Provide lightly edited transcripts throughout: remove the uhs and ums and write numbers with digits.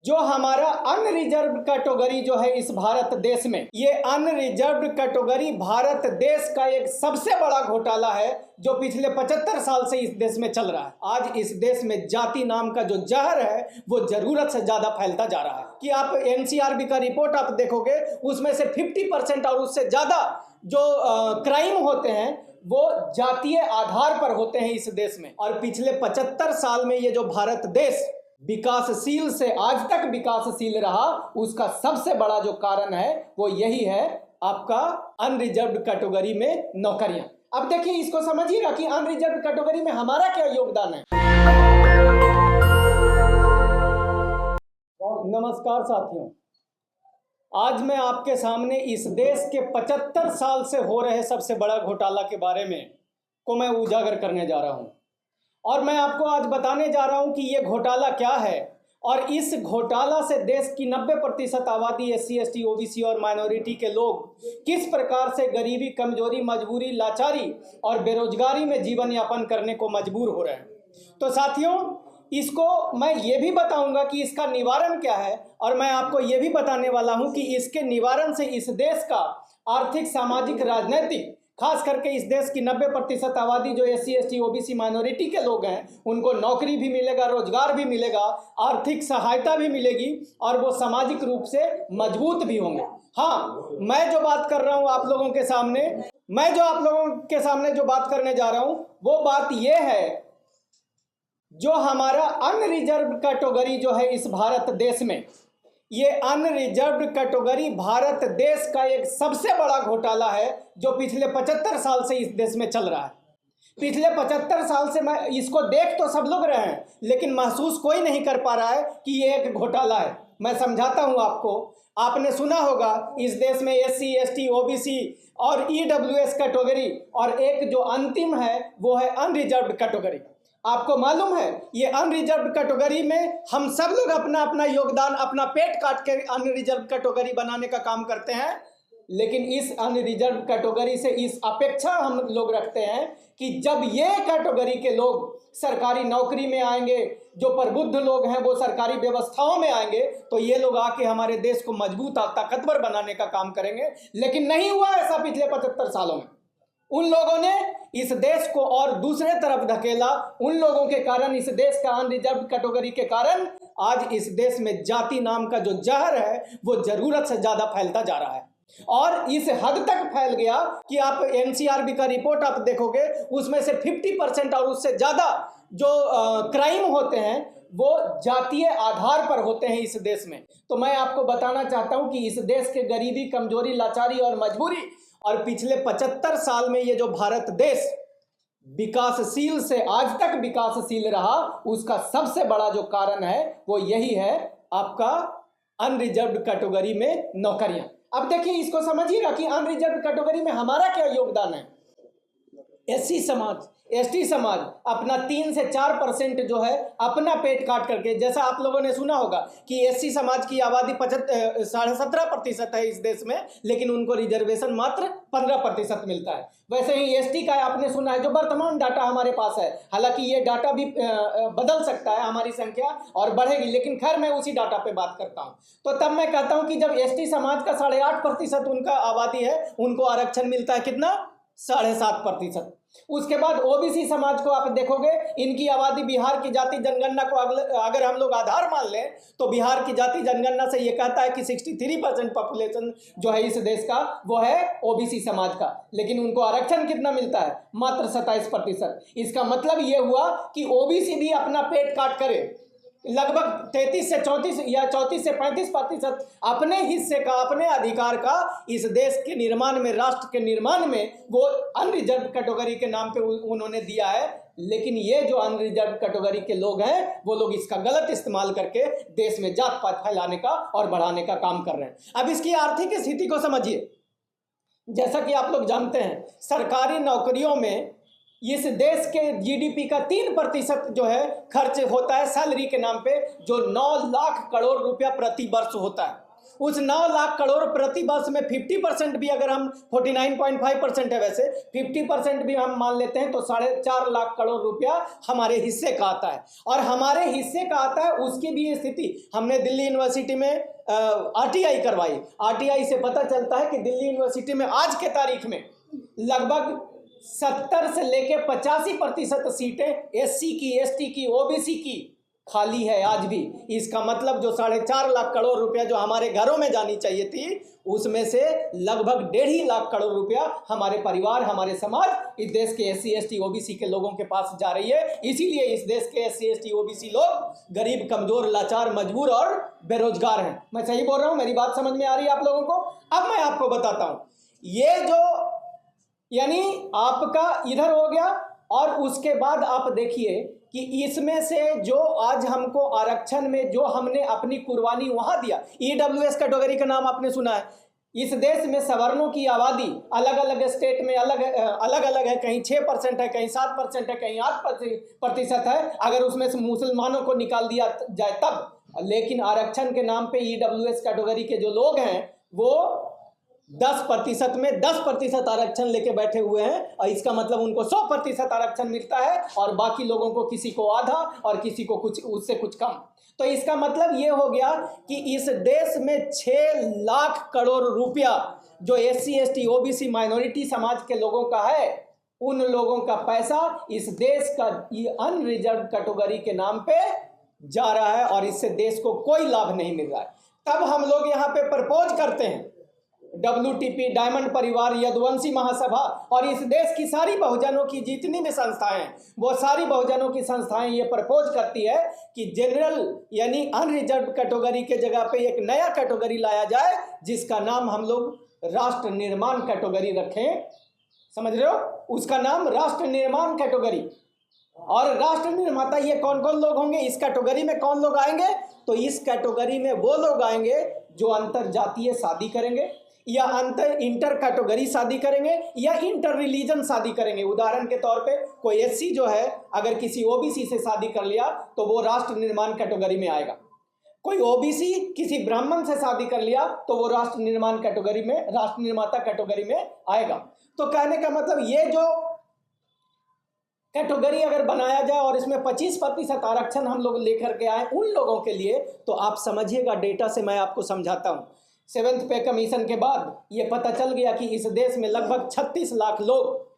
जो हमारा unreserved category जो है इस भारत देश में, ये अनरिजर्व कैटेगरी भारत देश का एक सबसे बड़ा घोटाला है जो पिछले 75 साल से इस देश में चल रहा है। आज इस देश में जाति नाम का जो जहर है वो जरूरत से ज्यादा फैलता जा रहा है कि आप एनसीआरबी का रिपोर्ट आप देखोगे उसमें से 50% और उससे ज्यादा जो क्राइम होते हैं वो जातीय आधार पर होते हैं इस देश में। और पिछले 75 साल में ये जो भारत देश विकासशील से आज तक विकासशील रहा, उसका सबसे बड़ा जो कारण है वो यही है आपका अनरिजर्व कैटेगरी में नौकरियां। अब देखिए, इसको समझिएगा कि अनरिजर्व कैटेगरी में हमारा क्या योगदान है। नमस्कार साथियों, आज मैं आपके सामने इस देश के 75 साल से हो रहे सबसे बड़ा घोटाला के बारे में को मैं उजागर करने जा रहा हूं। और मैं आपको आज बताने जा रहा हूं कि ये घोटाला क्या है और इस घोटाला से देश की 90% आबादी SC ST OBC और माइनॉरिटी के लोग किस प्रकार से गरीबी, कमजोरी, मजबूरी, लाचारी और बेरोजगारी में जीवन यापन करने को मजबूर हो रहे हैं। तो साथियों, इसको मैं ये भी बताऊंगा कि इसका निवारण क्या है और मैं आपको ये भी बताने वाला हूं कि इसके निवारण से इस देश का आर्थिक, सामाजिक, राजनीतिक, खास करके इस देश की 90% आबादी जो SC ST OBC माइनॉरिटी के लोग हैं उनको नौकरी भी मिलेगा, रोजगार भी मिलेगा, आर्थिक सहायता भी मिलेगी और वो सामाजिक रूप से मजबूत भी होंगे। हाँ, मैं जो बात कर रहा हूँ आप लोगों के सामने जो बात करने जा रहा हूँ वो बात ये है, जो हमारा अनरिजर्व कैटेगरी जो है इस भारत देश में, ये अनरिजर्व कैटेगरी भारत देश का एक सबसे बड़ा घोटाला है जो पिछले 75 साल से इस देश में चल रहा है। पिछले 75 साल से मैं इसको देख तो सब लोग रहे हैं लेकिन महसूस कोई नहीं कर पा रहा है कि ये एक घोटाला है। मैं समझाता हूं आपको। आपने सुना होगा इस देश में SC ST OBC और EWS कैटेगरी और एक जो अंतिम है वो है अनरिजर्व कैटेगरी। आपको मालूम है ये अनरिजर्व कैटेगरी में हम सब लोग अपना अपना योगदान, अपना पेट काट के अनरिजर्व कैटेगरी बनाने का काम करते हैं। लेकिन इस अनरिजर्व कैटेगरी से इस अपेक्षा हम लोग रखते हैं कि जब ये कैटेगरी के लोग सरकारी नौकरी में आएंगे, जो प्रबुद्ध लोग हैं वो सरकारी व्यवस्थाओं में आएंगे तो ये लोग आके हमारे देश को मजबूत और ताकतवर बनाने का काम करेंगे। लेकिन नहीं हुआ ऐसा पिछले 75 सालों में। उन लोगों ने इस देश को और दूसरे तरफ धकेला। उन लोगों के कारण, इस देश का अनरिजर्व कैटेगरी के कारण आज इस देश में जाति नाम का जो जहर है वो जरूरत से ज्यादा फैलता जा रहा है और इस हद तक फैल गया कि आप NCRB का रिपोर्ट आप देखोगे उसमें से 50% और उससे ज्यादा जो क्राइम होते हैं वो जातीय आधार पर होते हैं इस देश में। तो मैं आपको बताना चाहता हूं कि इस देश के गरीबी, कमजोरी, लाचारी और मजबूरी और पिछले 75 साल में ये जो भारत देश विकासशील से आज तक विकासशील रहा, उसका सबसे बड़ा जो कारण है वो यही है आपका अनरिजर्व कैटेगरी में नौकरियां। अब देखिए, इसको समझिएगा कि अनरिजर्व कैटेगरी में हमारा क्या योगदान है। SC समाज, ST समाज अपना 3 से 4% जो है अपना पेट काट करके, जैसा आप लोगों ने सुना होगा कि SC समाज की आबादी 17.5% है इस देश में, लेकिन उनको रिजर्वेशन मात्र 15% मिलता है। वैसे ही ST का आपने सुना है, जो वर्तमान डाटा हमारे पास है, हालांकि ये डाटा भी बदल सकता है, हमारी संख्या और बढ़ेगी, लेकिन खैर मैं उसी डाटा पे बात करता हूँ। तो तब मैं कहता हूँ कि जब ST समाज का 8.5% उनका आबादी है, उनको आरक्षण मिलता है कितना, 7.5%। उसके बाद OBC समाज को आप देखोगे, इनकी आबादी बिहार की जाति जनगणना को अगर हम लोग आधार मान लें तो बिहार की जाति जनगणना से ये कहता है कि 63% पॉपुलेशन जो है इस देश का वो है OBC समाज का, लेकिन उनको आरक्षण कितना मिलता है, मात्र 27%। इसका मतलब ये हुआ कि OBC भी अपना पेट काट करे, लगभग 33 से 34 या 34 से 35% अपने हिस्से का, अपने अधिकार का इस देश के निर्माण में, राष्ट्र के निर्माण में वो अनरिजर्व कैटेगरी के नाम पे उन्होंने दिया है। लेकिन ये जो अनरिजर्व कैटेगरी के लोग हैं वो लोग इसका गलत इस्तेमाल करके देश में जात पात फैलाने का और बढ़ाने का काम कर रहे हैं। अब इसकी आर्थिक स्थिति को समझिए। जैसा कि आप लोग जानते हैं, सरकारी नौकरियों में इस देश के GDP का 3% जो है खर्च होता है सैलरी के नाम पे, जो 9 लाख करोड़ रुपया प्रति वर्ष होता है। उस 9 लाख करोड़ प्रति वर्ष में 50% भी, अगर हम 49.5% है वैसे, 50% भी हम मान लेते हैं तो 4.5 लाख करोड़ रुपया हमारे हिस्से का आता है। और हमारे हिस्से का आता है, उसकी भी स्थिति हमने दिल्ली यूनिवर्सिटी में आरटीआई करवाई। आरटीआई से पता चलता है कि दिल्ली यूनिवर्सिटी में आज के तारीख में लगभग 70 से लेके 85% सीटें एससी की, एसटी की, ओबीसी की खाली है आज भी। इसका मतलब जो 4.5 लाख करोड़ रुपया जो हमारे घरों में जानी चाहिए थी, उसमें से लगभग 1.5 लाख करोड़ रुपया हमारे परिवार, हमारे समाज, इस देश के एससी, एसटी, ओबीसी के लोगों के पास जा रही है। इसीलिए इस देश के एससी, एसटी, ओबीसी लोग गरीब, कमजोर, लाचार, मजबूर और बेरोजगार हैं। मैं सही बोल रहा हूं? मेरी बात समझ में आ रही है आप लोगों को? अब मैं आपको बताता हूं, ये जो यानी आपका इधर हो गया, और उसके बाद आप देखिए कि इसमें से जो आज हमको आरक्षण में जो हमने अपनी कुर्बानी वहां दिया, ईडब्ल्यूएस कैटेगरी का नाम आपने सुना है। इस देश में सवर्णों की आबादी अलग अलग स्टेट में अलग अलग है, कहीं 6% है, कहीं 7% है, कहीं 8% है, अगर उसमें से मुसलमानों को निकाल दिया जाए तब। लेकिन आरक्षण के नाम पे ईडब्ल्यूएस कैटेगरी के जो लोग हैं वो 10% में 10% आरक्षण लेके बैठे हुए हैं, और इसका मतलब उनको 100% आरक्षण मिलता है, और बाकी लोगों को किसी को आधा और किसी को कुछ, उससे कुछ कम। तो इसका मतलब ये हो गया कि इस देश में 6 लाख करोड़ रुपया जो एससी, एसटी, ओबीसी, माइनॉरिटी समाज के लोगों का है, उन लोगों का पैसा इस देश का अनरिजर्व कैटेगरी के नाम पे जा रहा है, और इससे देश को कोई लाभ नहीं मिल रहा है। तब हम लोग यहाँ पे प्रपोज करते हैं, WTP, डायमंड परिवार, यदुवंशी महासभा और इस देश की सारी बहुजनों की जितनी भी संस्थाएं हैं, वो सारी बहुजनों की संस्थाएं ये प्रपोज करती है कि जनरल यानी अनरिजर्व कैटेगरी के जगह पे एक नया कैटेगरी लाया जाए, जिसका नाम हम लोग राष्ट्र निर्माण कैटेगरी रखें। समझ रहे हो? उसका नाम राष्ट्र निर्माण कैटेगरी। और राष्ट्र निर्माता ये कौन कौन लोग होंगे, इस कैटेगरी में कौन लोग आएंगे? तो इस कैटेगरी में वो लोग आएंगे जो अंतर जातीय शादी करेंगे, या इंटर कैटेगरी शादी करेंगे, या इंटर रिलीजन शादी करेंगे। उदाहरण के तौर पे कोई एससी जो है अगर किसी ओबीसी से शादी कर लिया तो वो राष्ट्र निर्माण कैटेगरी में आएगा। कोई ओबीसी किसी ब्राह्मण से शादी कर लिया तो वो राष्ट्र निर्माण कैटेगरी में, राष्ट्र निर्माता कैटेगरी में आएगा। तो कहने का मतलब ये जो कैटेगरी अगर बनाया जाए और इसमें 25% आरक्षण हम लोग लेकर के आए उन लोगों के लिए, तो आप समझिएगा, डेटा से मैं आपको समझाता हूं। 7th पे कमीशन के बाद ये पता चल गया कि इस देश में लगभग 36 लाख लोग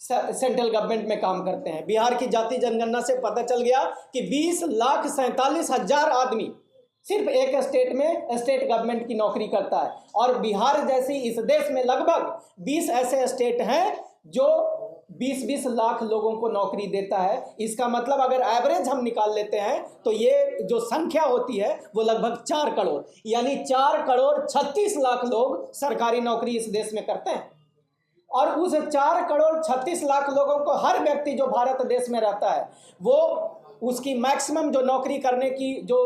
सेंट्रल गवर्नमेंट में काम करते हैं। बिहार की जाति जनगणना से पता चल गया कि 20,47,000 आदमी सिर्फ एक स्टेट में स्टेट गवर्नमेंट की नौकरी करता है, और बिहार जैसी इस देश में लगभग 20 ऐसे स्टेट हैं जो 20-20 लाख लोगों को नौकरी देता है। इसका मतलब अगर एवरेज हम निकाल लेते हैं तो ये जो संख्या होती है वो लगभग 4 करोड़, यानी 4 करोड़ 36 लाख लोग सरकारी नौकरी इस देश में करते हैं। और उस 4 करोड़ 36 लाख लोगों को हर व्यक्ति जो भारत देश में रहता है वो उसकी मैक्सिमम जो नौकरी करने की जो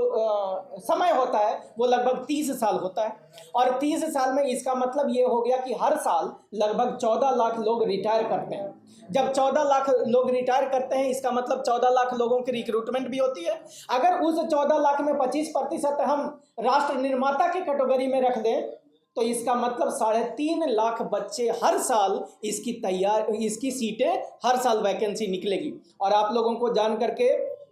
समय होता है वो लगभग 30 साल होता है। और 30 साल में इसका मतलब ये हो गया कि हर साल लगभग 14 लाख लोग रिटायर करते हैं। जब 14 लाख लोग रिटायर करते हैं, इसका मतलब 14 लाख लोगों की रिक्रूटमेंट भी होती है। अगर उस 14 लाख में 25% हम राष्ट्र निर्माता की कैटेगरी में रख दें तो इसका मतलब 3.5 लाख बच्चे हर साल इसकी सीटें हर साल वैकेंसी निकलेगी। और आप लोगों को जान करके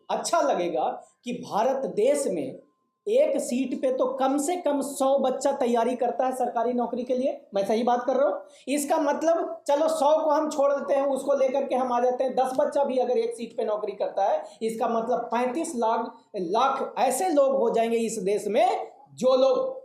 अच्छा लगेगा कि भारत देश में एक सीट पे तो कम से कम 100 बच्चा तैयारी करता है सरकारी नौकरी के लिए। मैं सही बात कर रहा हूँ? इसका मतलब चलो 100 को हम छोड़ देते हैं, उसको लेकर के हम आ जाते हैं 10 बच्चा भी अगर एक सीट पे नौकरी करता है, इसका मतलब 35 लाख ऐसे लोग हो जाएंगे इस देश में जो लोग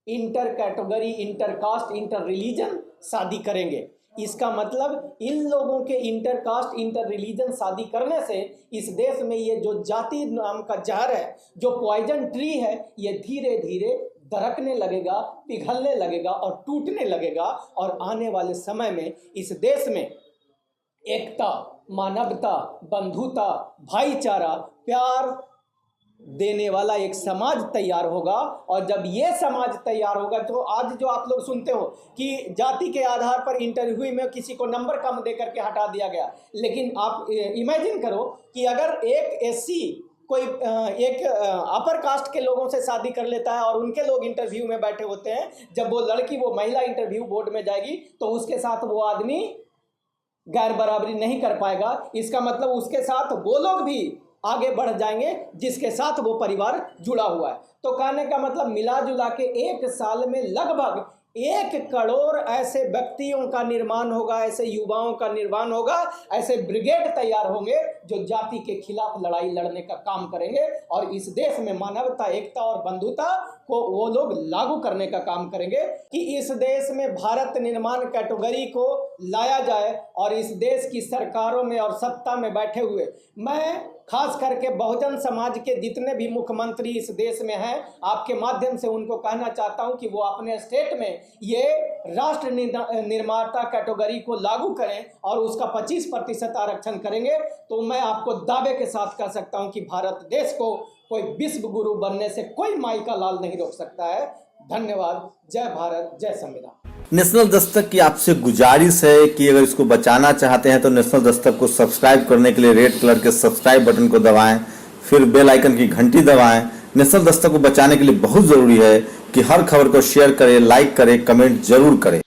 inter category, inter caste, inter religion शादी करेंगे। इसका मतलब इन लोगों के इंटर कास्ट, इंटर रिलीजन शादी करने से इस देश में ये जो जाति नाम का जहर है, जो पॉइजन ट्री है, ये धीरे धीरे दरकने लगेगा, पिघलने लगेगा और टूटने लगेगा। और आने वाले समय में इस देश में एकता, मानवता, बंधुता, भाईचारा, प्यार देने वाला एक समाज तैयार होगा। और जब ये समाज तैयार होगा तो आज जो आप लोग सुनते हो कि जाति के आधार पर इंटरव्यू में किसी को नंबर कम दे करके हटा दिया गया, लेकिन आप इमेजिन करो कि अगर एक एससी कोई एक अपर कास्ट के लोगों से शादी कर लेता है और उनके लोग इंटरव्यू में बैठे होते हैं, जब वो लड़की, वो महिला इंटरव्यू बोर्ड में जाएगी तो उसके साथ वो आदमी गैर बराबरी नहीं कर पाएगा। इसका मतलब उसके साथ वो लोग भी आगे बढ़ जाएंगे जिसके साथ वो परिवार जुड़ा हुआ है। तो कहने का मतलब मिला जुला के 1 साल में लगभग 1 करोड़ ऐसे व्यक्तियों का निर्माण होगा, ऐसे युवाओं का निर्माण होगा, ऐसे ब्रिगेड तैयार होंगे जो जाति के खिलाफ लड़ाई लड़ने का काम करेंगे और इस देश में मानवता, एकता और बंधुता को वो लोग लागू करने का काम करेंगे कि इस देश में भारत निर्माण कैटेगरी को लाया जाए और इस देश की सरकारों में और सत्ता में बैठे हुए, मैं खास करके बहुजन समाज के जितने भी मुख्यमंत्री इस देश में हैं, आपके माध्यम से उनको कहना चाहता हूं कि वो अपने स्टेट में ये राष्ट्र निर्माता कैटेगरी को लागू करें और उसका 25% आरक्षण करेंगे तो मैं आपको दावे के साथ कह सकता हूं कि भारत देश को कोई विश्व गुरु बनने से कोई माई का लाल नहीं रोक सकता है। धन्यवाद। जय भारत, जय संविधान। नेशनल दस्तक की आपसे गुजारिश है कि अगर इसको बचाना चाहते हैं तो नेशनल दस्तक को सब्सक्राइब करने के लिए रेड कलर के सब्सक्राइब बटन को दबाएं, फिर बेल आइकन की घंटी दबाएं। नेशनल दस्तक को बचाने के लिए बहुत जरूरी है कि हर खबर को शेयर करें, लाइक करें, कमेंट जरूर करें।